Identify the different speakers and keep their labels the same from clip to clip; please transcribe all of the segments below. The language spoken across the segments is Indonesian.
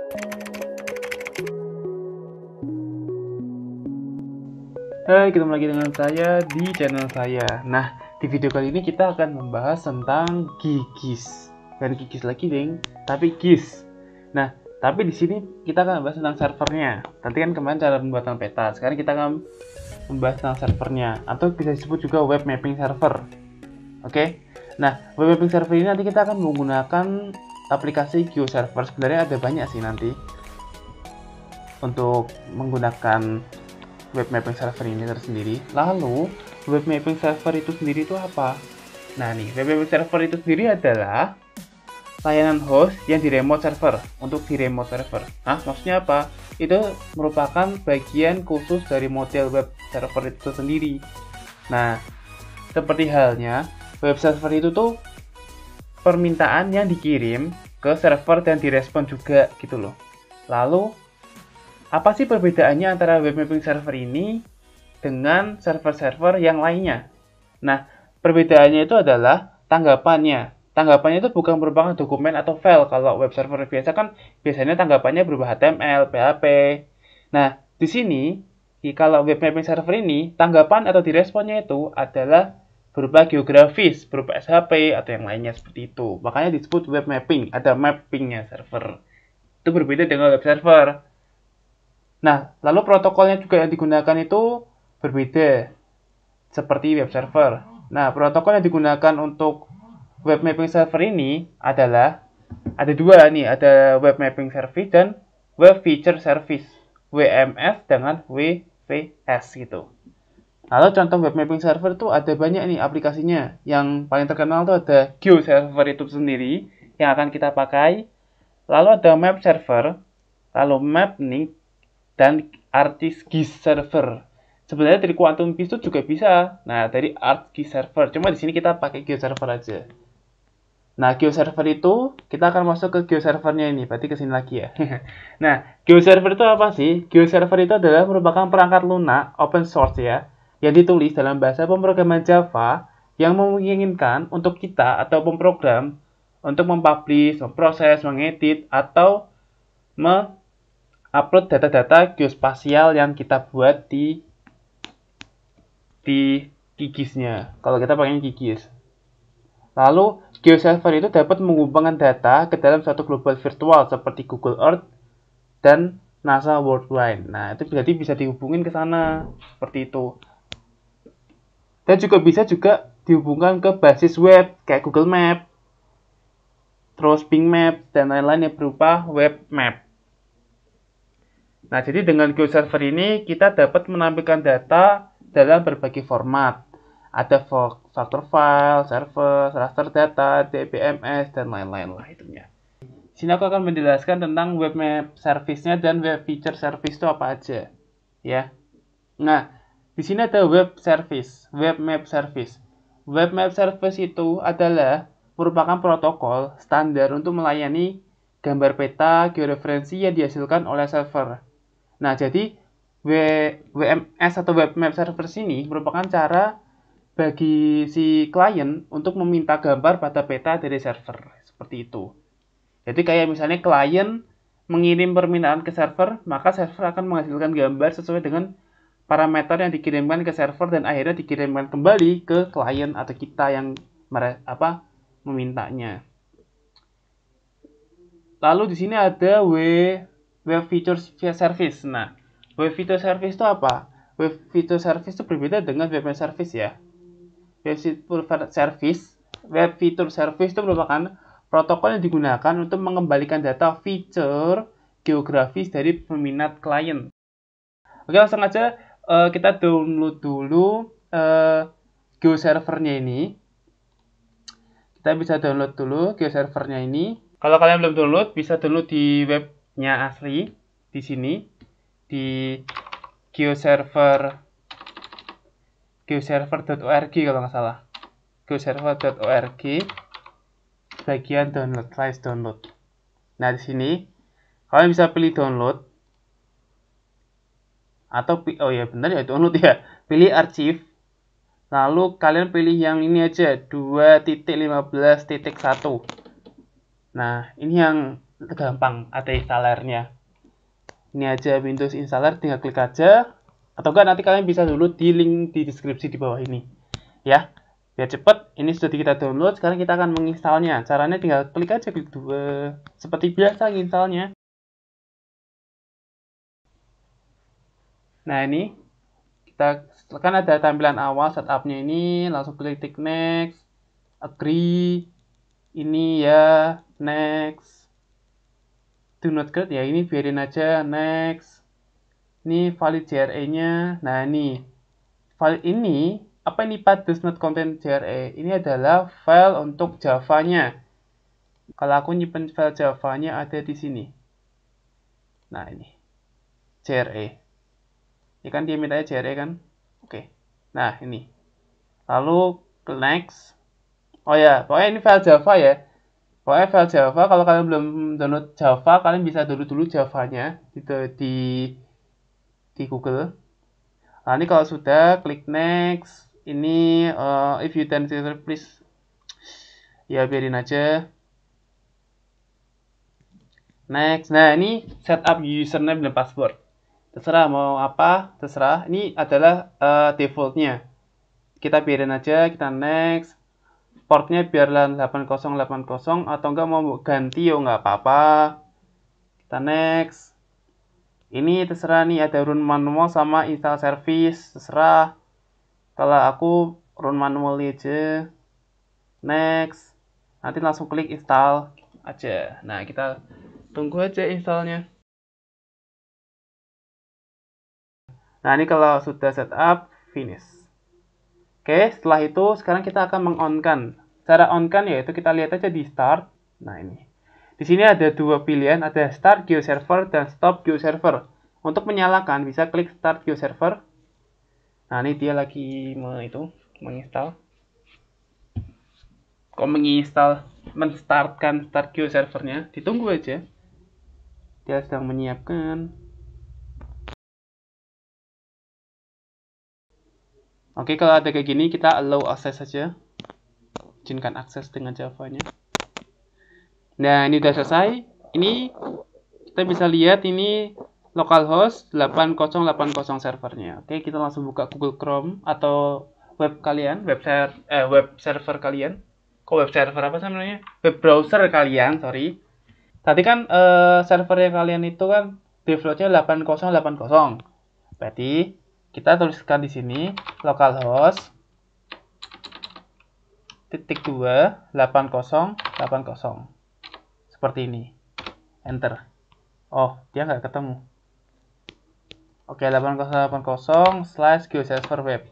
Speaker 1: Hai, ketemu lagi dengan saya di channel saya. Nah, di video kali ini kita akan membahas tentang GIS. Bukan GIS lagi, ding, tapi GIS. Nah, tapi di sini kita akan membahas tentang servernya. Tadi kan kemarin cara pembuatan peta. Sekarang kita akan membahas tentang servernya, atau bisa disebut juga web mapping server. Oke. Nah, web mapping server ini nanti kita akan menggunakan aplikasi GeoServer. Sebenarnya ada banyak sih nanti untuk menggunakan web mapping server ini tersendiri. Lalu, web mapping server itu sendiri itu apa? Nah nih, web mapping server itu sendiri adalah layanan host yang di remote server. Untuk di remote server, maksudnya apa? Itu merupakan bagian khusus dari model web server itu sendiri. Nah, seperti halnya web server itu tuh permintaan yang dikirim ke server dan direspon juga gitu loh. Lalu apa sih perbedaannya antara web mapping server ini dengan server-server yang lainnya? Nah, perbedaannya itu adalah tanggapannya. Tanggapannya itu bukan merupakan dokumen atau file. Kalau web server biasa kan biasanya tanggapannya berupa HTML, PHP. Nah, di sini kalau web mapping server ini tanggapan atau diresponnya itu adalah berupa geografis, berupa SHP atau yang lainnya seperti itu. Makanya disebut web mapping, ada mappingnya server. Itu berbeda dengan web server. Nah, lalu protokolnya juga yang digunakan itu berbeda, seperti web server. Nah, protokol yang digunakan untuk web mapping server ini adalah, ada dua nih, ada web mapping service dan web feature service, WMS dengan WFS gitu. Lalu contoh web mapping server itu ada banyak nih aplikasinya. Yang paling terkenal itu ada GeoServer itu sendiri yang akan kita pakai. Lalu ada map server, lalu map nih, dan ArcGIS server. Sebenarnya dari Quantum GIS itu juga bisa. Nah, dari ArcGIS server. Cuma di sini kita pakai GeoServer aja. Nah, GeoServer itu kita akan masuk ke GeoServernya ini. Berarti ke sini lagi ya. Nah, GeoServer itu apa sih? GeoServer itu adalah merupakan perangkat lunak open source ya, yang ditulis dalam bahasa pemrograman Java yang memungkinkan untuk kita atau pemrogram untuk mempublish, memproses, mengedit atau upload data-data geospasial yang kita buat di GIS-nya. Kalau kita pakai GIS. Lalu, GeoServer itu dapat menghubungkan data ke dalam suatu global virtual seperti Google Earth dan NASA Worldwide. Nah, itu berarti bisa dihubungin ke sana seperti itu. Dan juga bisa dihubungkan ke basis web kayak Google Map, terus Bing Map dan lain-lain yang berupa web map. Nah, jadi dengan GeoServer ini kita dapat menampilkan data dalam berbagai format. Ada vector file, server, raster data, DBMS, dan lain-lain lah itunya. Sini aku akan menjelaskan tentang web map service-nya dan web feature service itu apa aja. Ya. Nah, di sini ada web service, web map service. Web map service itu adalah merupakan protokol standar untuk melayani gambar peta georeferensi yang dihasilkan oleh server. Nah, jadi WMS atau Web Map Service ini merupakan cara bagi si klien untuk meminta gambar pada peta dari server. Seperti itu. Jadi kayak misalnya klien mengirim permintaan ke server, maka server akan menghasilkan gambar sesuai dengan parameter yang dikirimkan ke server dan akhirnya dikirimkan kembali ke klien atau kita yang memintanya. Lalu di sini ada Web Feature Service. Nah, Web Feature Service itu apa? Web Feature Service itu berbeda dengan Web Service ya. Web Feature Service itu merupakan protokol yang digunakan untuk mengembalikan data feature geografis dari peminat klien. Oke, langsung aja kita download dulu GeoServernya ini. Kita bisa download dulu GeoServernya ini. Kalau kalian belum download, bisa download di webnya asli di sini di geoserver.org kalau nggak salah. geoserver.org bagian download, slice download. Nah, di sini kalian bisa pilih download atau benar ya download ya. Pilih archive. Lalu kalian pilih yang ini aja 2.15.1. Nah, ini yang gampang, ada installernya. Ini aja Windows installer, tinggal klik aja. Atau enggak nanti kalian bisa dulu di link di deskripsi di bawah ini. Ya, biar cepet. Ini sudah kita download, sekarang kita akan menginstalnya. Caranya tinggal klik aja, klik 2. Seperti biasa installnya. Nah ini, kita kan ada tampilan awal setupnya ini, langsung klik next, agree, ini ya, next, do not create ya, ini biarin aja, next, ini valid JRE-nya, nah ini, valid ini, apa ini path does not contain JRE, ini adalah file untuk Java-nya, kalau aku nyimpen file Java-nya ada di sini, nah ini, JRE, ini kan dia mintanya JRE kan, oke, nah ini, lalu ke next. Oh ya, pokoknya ini file Java ya. Pokoknya file Java, kalau kalian belum download Java, kalian bisa download dulu Java-nya di Google. Nah, ini kalau sudah, klik next. Ini, if you don't please, ya biarin aja. Next. Nah, ini setup username dan password. Terserah mau apa, terserah. Ini adalah defaultnya. Kita biarin aja, kita next. Portnya biarlah 8080 atau enggak mau ganti ya nggak apa-apa. Kita next. Ini terserah nih, ada run manual sama install service, terserah. Kalau aku run manual aja. Next. Nanti langsung klik install aja. Nah, kita tunggu aja installnya. Nah, ini kalau sudah setup, finish. Oke, setelah itu sekarang kita akan meng-on-kan. Cara on-kan yaitu kita lihat aja di start. Nah, ini. Di sini ada dua pilihan, ada start GeoServer dan stop GeoServer. Untuk menyalakan bisa klik start GeoServer. Nah, ini dia lagi menginstal. Kok menstartkan start GeoServernya? Ditunggu aja. Dia sedang menyiapkan. Oke, kalau ada kayak gini, kita allow access saja. Izinkan akses dengan Java-nya. Nah, ini udah selesai. Ini kita bisa lihat ini localhost 8080 servernya. Oke, kita langsung buka Google Chrome atau web kalian, web server kalian. Kok web server apa namanya? Web browser kalian, sorry. Tadi kan servernya kalian itu kan defaultnya 8080. Berarti kita tuliskan di sini localhost /2 8080 seperti ini, enter. Oh, dia nggak ketemu. Oke, 8080/GeoServer web.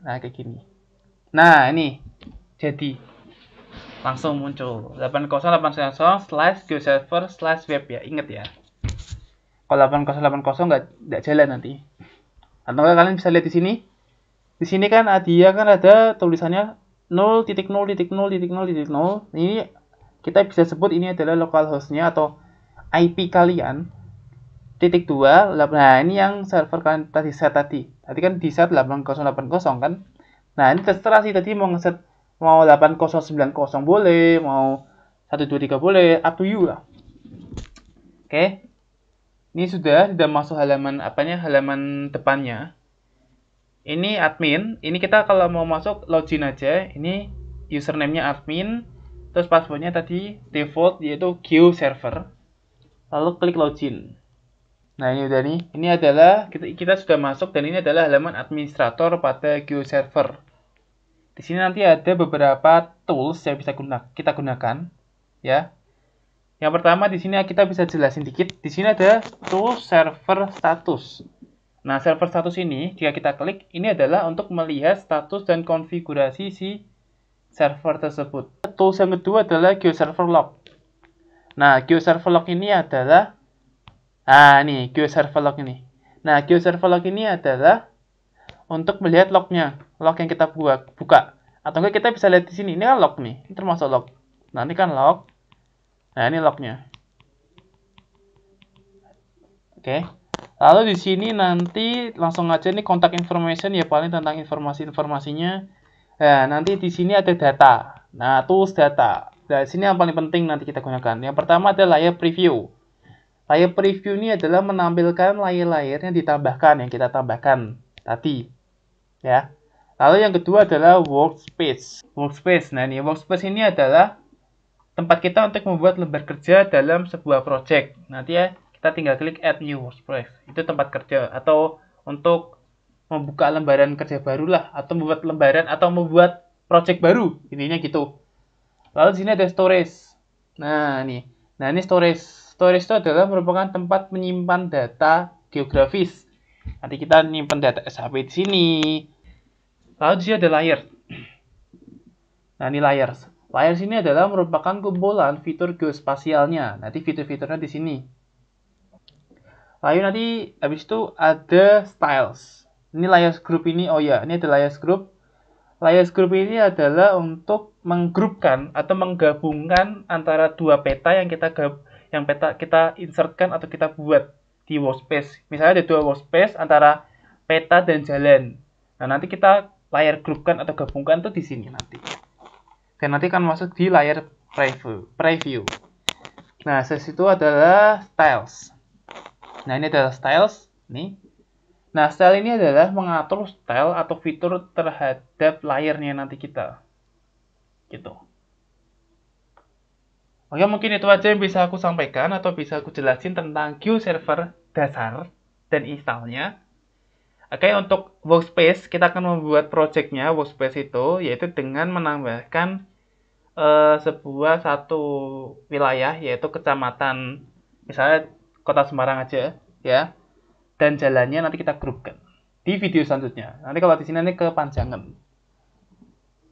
Speaker 1: Nah, kayak gini. Nah, ini jadi langsung muncul 8080/GeoServer/web ya, inget ya. Kalau 8080 nggak jalan nanti. Atau kalian bisa lihat di sini. Di sini kan dia kan ada tulisannya 0.0.0.0. Ini kita bisa sebut ini adalah localhost-nya atau IP kalian. .2. Nah, ini yang server kalian tadi set tadi. Tadi kan di set 8080 kan. Nah, ini terserah sih tadi mau ngeset mau 8090 boleh, mau 123 boleh, up to you lah. Oke. Ini sudah masuk halaman halaman depannya. Ini admin, ini kita kalau mau masuk login aja. Ini username-nya admin, terus passwordnya tadi default yaitu GeoServer. Lalu klik login. Nah, ini udah nih. Ini adalah kita sudah masuk dan ini adalah halaman administrator pada GeoServer. Di sini nanti ada beberapa tools yang bisa kita gunakan, ya. Yang pertama di sini kita bisa jelasin dikit. Di sini ada tool server status. Nah, server status ini jika kita klik, ini adalah untuk melihat status dan konfigurasi si server tersebut. Tools yang kedua adalah GeoServer log. Nah, GeoServer log ini adalah GeoServer log ini. Nah, GeoServer log ini adalah untuk melihat lognya, log yang kita buka. Atau enggak kita bisa lihat di sini, ini kan log nih, ini termasuk log. Nah, ini kan log. Nah, ini lognya. Oke. Lalu di sini nanti langsung aja nih contact information ya, paling tentang informasi-informasinya. Nah, nanti di sini ada data. Nah, tools data. Nah, sini yang paling penting nanti kita gunakan. Yang pertama adalah layer preview. Layer preview ini adalah menampilkan layer-layer yang ditambahkan, yang kita tambahkan tadi. Ya. Lalu yang kedua adalah workspace. Workspace. Nah, ini workspace ini adalah tempat kita untuk membuat lembar kerja dalam sebuah project. Nanti ya, kita tinggal klik add new workspace. Itu tempat kerja atau untuk membuka lembaran kerja baru lah, atau membuat lembaran atau membuat project baru. Intinya gitu. Lalu di sini ada storage. Nah, ini storage. Storage itu adalah merupakan tempat menyimpan data geografis. Nanti kita menyimpan data SHP di sini. Lalu di sini ada layer. Nah, ini layers. Layers ini adalah merupakan kumpulan fitur geospasialnya. Nanti fitur-fiturnya di sini. Lalu nanti habis itu ada styles. Ini layers group ini. Oh ya, ini ada layers group. Layers group ini adalah untuk menggrupkan atau menggabungkan antara dua peta yang kita insertkan atau kita buat di workspace. Misalnya ada dua workspace antara peta dan jalan. Nah, nanti kita layer grupkan atau gabungkan tuh di sini nanti. Dan nanti akan masuk di layer preview. Nah, sesi itu adalah styles. Nah, ini adalah styles. Nih. Nah, style ini adalah mengatur style atau fitur terhadap layernya nanti kita. Gitu. Oke, mungkin itu aja yang bisa aku sampaikan atau bisa aku jelasin tentang GeoServer dasar dan installnya. Oke, untuk workspace, kita akan membuat projectnya workspace itu, yaitu dengan menambahkan sebuah satu wilayah, yaitu kecamatan, misalnya Kota Semarang aja, ya. Dan jalannya nanti kita grupkan di video selanjutnya. Nanti kalau di sini nanti kepanjangan.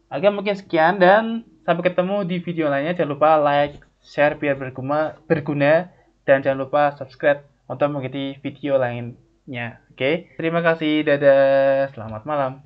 Speaker 1: Oke, mungkin sekian dan sampai ketemu di video lainnya. Jangan lupa like, share biar berguna, dan jangan lupa subscribe untuk mengikuti video lainnya. Oke, terima kasih, dadah, selamat malam.